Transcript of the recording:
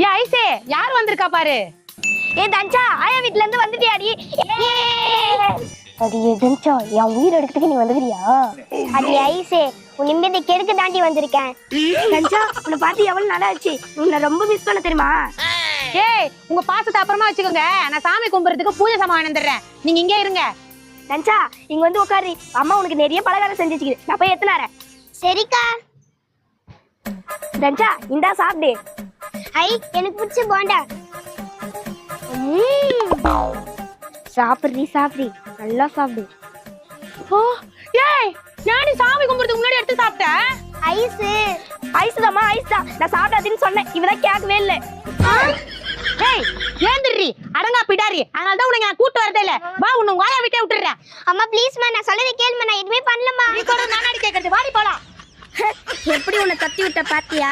ஏ ஐசே யார் வந்திருக்கா பாரு. ஏ தஞ்சா ஆயா வீட்ல இருந்து வந்துட்டியாடி. அது எதஞ்சா என் உயிர் எடுக்கிறதுக்கு நீ வந்துக்கிறியா? அது ஐசே உன் நிம்மதி கெடுக்க தாண்டி வந்திருக்கேன். தஞ்சா உன்னை பார்த்து எவ்வளவு நல்லா ஆச்சு. உன்னை ரொம்ப மிஸ் பண்ண தெரியுமா? ஏய் உங்க பாசத்தை அப்புறமா வச்சுக்கோங்க. நான் சாமி கும்பிடுறதுக்கு பூஜை சாமான் வந்துடுறேன். நீங்க இங்கே இருங்க. தஞ்சா இங்க வந்து உட்காரு. அம்மா உனக்கு நிறைய பலகாரம் செஞ்சு வச்சுக்குது. நான் போய் எத்தனாரேன். சரிக்கா. தஞ்சா இந்தா சாப்பிடு. ஐ எனக்கு பிடிச்ச போண்டா. சாப்பிடுறீ சாப்பிடு நல்லா சாப்பிடு. ஓ ஏய் ஞானி சாமி கும்பிடுறதுக்கு முன்னாடி எடுத்து சாப்பிட்டேன். ஐஸ் ஐஸ் தாமா ஐஸ் தான். நான் சாப்பிடாதுன்னு சொன்னேன். இவதான் கேட்கவே இல்லை. ஏய் ஏந்திரி அடங்கா பிடாரி. அதனால தான் உனக்கு நான் கூட்டு வரதே இல்ல. வா உன்னை வாயா விட்டே விட்டுறேன். அம்மா ப்ளீஸ் மா நான் சொல்லதை கேளுமா. நான் எதுவுமே பண்ணலமா. நீ கூட நானாடி கேக்குறது. வாடி போலாம். எப்படி உன்னை தத்தி விட்ட பாத்தியா?